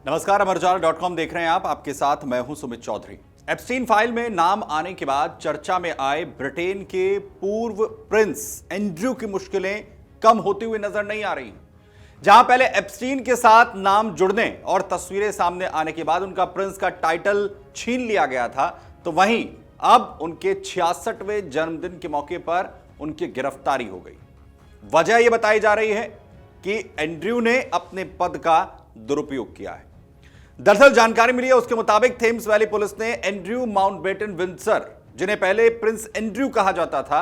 नमस्कार, अमरजाल.com देख रहे हैं आप। आपके साथ मैं हूं सुमित चौधरी। एप्स्टीन फाइल में नाम आने के बाद चर्चा में आए ब्रिटेन के पूर्व प्रिंस एंड्रयू की मुश्किलें कम होती हुई नजर नहीं आ रही। जहां पहले एप्स्टीन के साथ नाम जुड़ने और तस्वीरें सामने आने के बाद उनका प्रिंस का टाइटल छीन लिया गया था, तो वहीं अब उनके 66वें जन्मदिन के मौके पर उनकी गिरफ्तारी हो गई। वजह यह बताई जा रही है कि एंड्रयू ने अपने पद का दुरुपयोग किया है। दरअसल जानकारी मिली है, उसके मुताबिक थेम्स वैली पुलिस ने एंड्रयू माउंटबेटन विंडसर, जिन्हें पहले प्रिंस एंड्रयू कहा जाता था,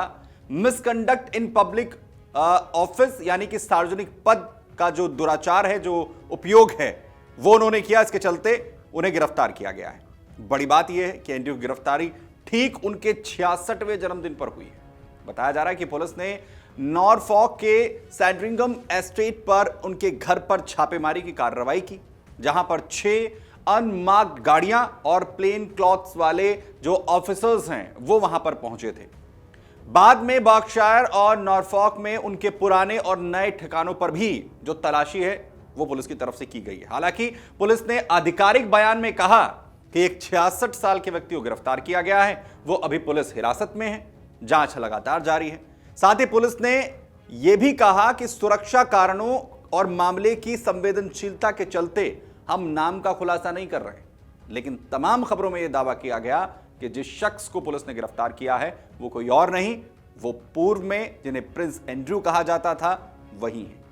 मिसकंडक्ट इन पब्लिक ऑफिस यानी कि सार्वजनिक पद का जो दुराचार है, जो उपयोग है, वो उन्होंने किया। इसके चलते उन्हें गिरफ्तार किया गया है। बड़ी बात यह है कि एंड्रयू की गिरफ्तारी ठीक उनके 66वें जन्मदिन पर हुई है। बताया जा रहा है कि पुलिस ने नॉरफॉक के सैंडरिंगम एस्टेट पर उनके घर पर छापेमारी की कार्रवाई की, जहां पर 6 अनमार्क्ड गाड़ियां और प्लेन क्लॉथ्स वाले जो ऑफिसर्स हैं वो वहां पर पहुंचे थे। बाद में बर्कशायर और नॉरफॉक में उनके पुराने और नए ठिकानों पर भी जो तलाशी है वो पुलिस की तरफ से की गई है। हालांकि पुलिस ने आधिकारिक बयान में कहा कि एक 66 साल के व्यक्ति को गिरफ्तार किया गया है, वो अभी पुलिस हिरासत में है, जांच लगातार जारी है। साथ ही पुलिस ने यह भी कहा कि सुरक्षा कारणों और मामले की संवेदनशीलता के चलते हम नाम का खुलासा नहीं कर रहे, लेकिन तमाम खबरों में यह दावा किया गया कि जिस शख्स को पुलिस ने गिरफ्तार किया है वो कोई और नहीं, वो पूर्व में जिन्हें प्रिंस एंड्रयू कहा जाता था वही है।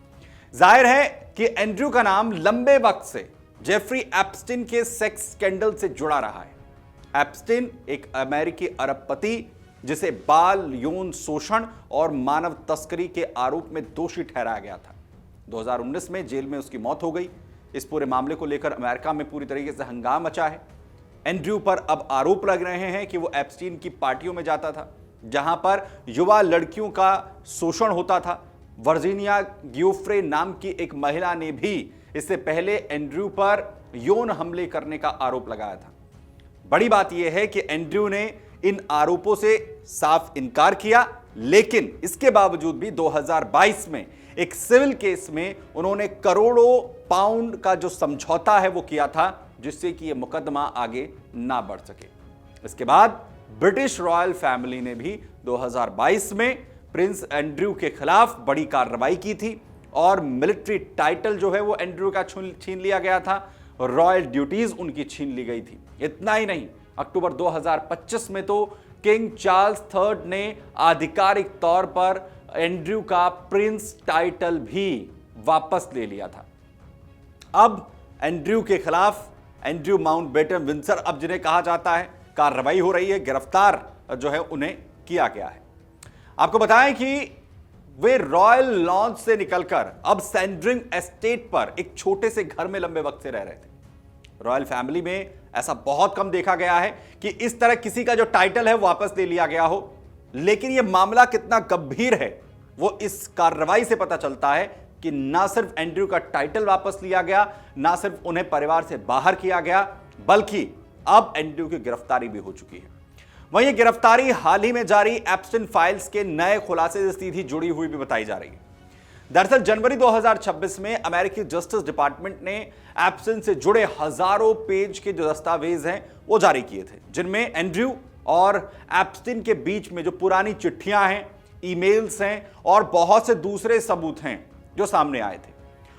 जाहिर है कि एंड्रयू का नाम लंबे वक्त से जेफरी एप्स्टीन के सेक्स स्कैंडल से जुड़ा रहा है। एप्स्टीन एक अमेरिकी अरबपति जिसे बाल यौन शोषण और मानव तस्करी के आरोप में दोषी ठहराया गया था। 2019 में जेल में उसकी मौत हो गई। इस पूरे मामले को लेकर अमेरिका में पूरी तरीके से हंगामा मचा है। एंड्रयू पर अब आरोप लग रहे हैं कि वो एप्स्टीन की पार्टियों में जाता था, जहां पर युवा लड़कियों का शोषण होता था। वर्जीनिया गियोफ्रे नाम की एक महिला ने भी इससे पहले एंड्रयू पर यौन हमले करने का आरोप लगाया था। बड़ी बात यह है कि एंड्रयू ने इन आरोपों से साफ इनकार किया, लेकिन इसके बावजूद भी 2022 में एक सिविल केस में उन्होंने करोड़ों पाउंड का जो समझौता है वो किया था, जिससे कि यह मुकदमा आगे ना बढ़ सके। इसके बाद ब्रिटिश रॉयल फैमिली ने भी 2022 में प्रिंस एंड्रयू के खिलाफ बड़ी कार्रवाई की थी और मिलिट्री टाइटल जो है वो एंड्रयू का छीन लिया गया था। रॉयल ड्यूटीज उनकी छीन ली गई थी। इतना ही नहीं, अक्टूबर 2025 में तो किंग चार्ल्स III ने आधिकारिक तौर पर एंड्रयू का प्रिंस टाइटल भी वापस ले लिया था। अब एंड्रयू के खिलाफ एंड्रयू माउंटबेटन विंडसर, अब जिन्हें कहा जाता है, कार्रवाई हो रही है, गिरफ्तार जो है उन्हें किया गया है। आपको बताएं कि वे रॉयल लॉन्च से निकलकर अब सैंडरिंग एस्टेट पर एक छोटे से घर में लंबे वक्त से रह रहे थे। रॉयल फैमिली में ऐसा बहुत कम देखा गया है कि इस तरह किसी का जो टाइटल है वापस ले लिया गया हो, लेकिन यह मामला कितना गंभीर है वो इस कार्रवाई से पता चलता है कि ना सिर्फ एंड्रयू का टाइटल वापस लिया गया, ना सिर्फ उन्हें परिवार से बाहर किया गया, बल्कि अब एंड्रयू की गिरफ्तारी भी हो चुकी है। वहीं गिरफ्तारी हाल ही में जारी एप्स्टीन फाइल्स के नए खुलासे से सीधी जुड़ी हुई भी बताई जा रही है। दरअसल जनवरी 2026 में अमेरिकी जस्टिस डिपार्टमेंट ने एप्स्टीन से जुड़े हजारों पेज के जो दस्तावेज हैं वो जारी किए थे, जिनमें एंड्रयू और एप्स्टीन के बीच में जो पुरानी चिट्ठियां हैं, ईमेल्स हैं और बहुत से दूसरे सबूत हैं जो सामने आए थे।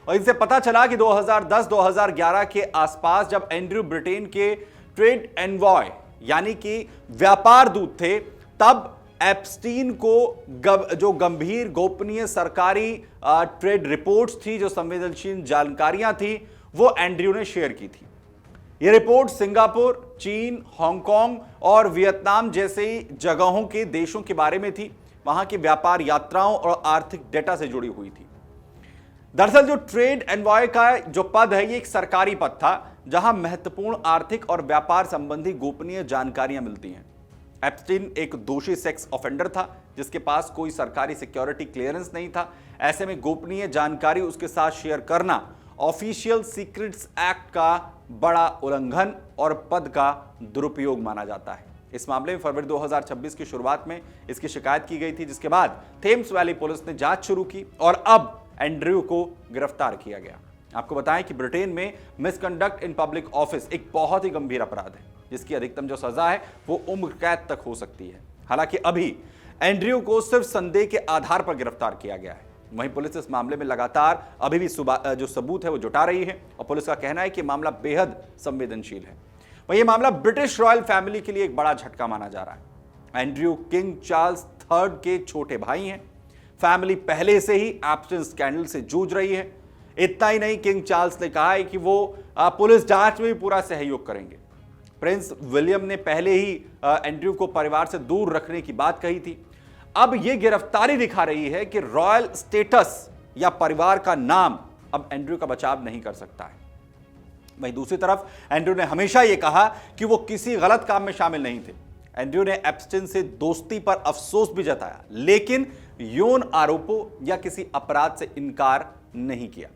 और इनसे पता चला कि 2010-2011 के आसपास जब एंड्रयू ब्रिटेन के ट्रेड एनवॉय यानी कि व्यापार दूत थे, तब एप्स्टीन को जो गंभीर गोपनीय सरकारी ट्रेड रिपोर्ट्स थी, जो संवेदनशील जानकारियां थी, वो एंड्रयू ने शेयर की थी। ये रिपोर्ट सिंगापुर, चीन, हांगकांग और वियतनाम जैसे जगहों के देशों के बारे में थी। वहां की व्यापार यात्राओं और आर्थिक डेटा से जुड़ी हुई थी। दरअसल जो ट्रेड एनवॉय का जो पद है, ये एक सरकारी पद था जहां महत्वपूर्ण आर्थिक और व्यापार संबंधी गोपनीय जानकारियां मिलती हैं। एप्स्टीन एक दोषी सेक्स ऑफेंडर था जिसके पास कोई सरकारी सिक्योरिटी क्लियरेंस नहीं था। ऐसे में गोपनीय जानकारी उसके साथ शेयर करना ऑफिशियल सीक्रेट्स एक्ट का बड़ा उल्लंघन और पद का दुरुपयोग माना जाता है। इस मामले में फरवरी 2026 की शुरुआत में इसकी शिकायत की गई थी, जिसके बाद थेम्स वैली पुलिस ने जांच शुरू की और अब एंड्रयू को गिरफ्तार किया गया। आपको बताएं कि ब्रिटेन में मिसकंडक्ट इन पब्लिक ऑफिस एक बहुत ही गंभीर अपराध है, जिसकी अधिकतम जो सजा है वो उम्र कैद तक हो सकती है। हालांकि अभी एंड्रयू को सिर्फ संदेह के आधार पर गिरफ्तार किया गया है। वहीं पुलिस इस मामले में लगातार अभी भी जो सबूत है वो जुटा रही है और पुलिस का कहना है कि मामला बेहद संवेदनशील है। वहीं यह मामला ब्रिटिश रॉयल फैमिली के लिए एक बड़ा झटका माना जा रहा है। एंड्रयू किंग चार्ल्स III के छोटे भाई हैं। फैमिली पहले से ही एब्सेंस स्कैंडल से जूझ रही है। इतना ही नहीं, किंग चार्ल्स ने कहा है कि वो पुलिस जांच में भी पूरा सहयोग करेंगे। प्रिंस विलियम ने पहले ही एंड्रयू को परिवार से दूर रखने की बात कही थी। अब यह गिरफ्तारी दिखा रही है कि रॉयल स्टेटस या परिवार का नाम अब एंड्रयू का बचाव नहीं कर सकता है। वहीं दूसरी तरफ एंड्रयू ने हमेशा यह कहा कि वो किसी गलत काम में शामिल नहीं थे। एंड्रयू ने एप्स्टीन से दोस्ती पर अफसोस भी जताया, लेकिन यौन आरोपों या किसी अपराध से इनकार नहीं किया।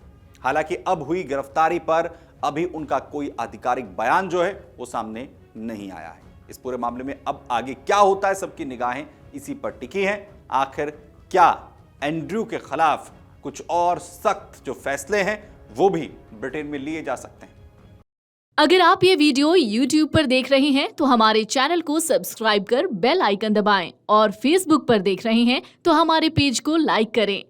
हालांकि अब हुई गिरफ्तारी पर अभी उनका कोई आधिकारिक बयान जो है वो सामने नहीं आया है। इस पूरे मामले में अब आगे क्या होता है, सबकी निगाहें इसी पर टिकी हैं। आखिर क्या एंड्रयू के खिलाफ कुछ और सख्त जो फैसले हैं वो भी ब्रिटेन में लिए जा सकते हैं। अगर आप ये वीडियो YouTube पर देख रहे हैं तो हमारे चैनल को सब्सक्राइब कर बेल आइकन दबाएं और Facebook पर देख रहे हैं तो हमारे पेज को लाइक करें।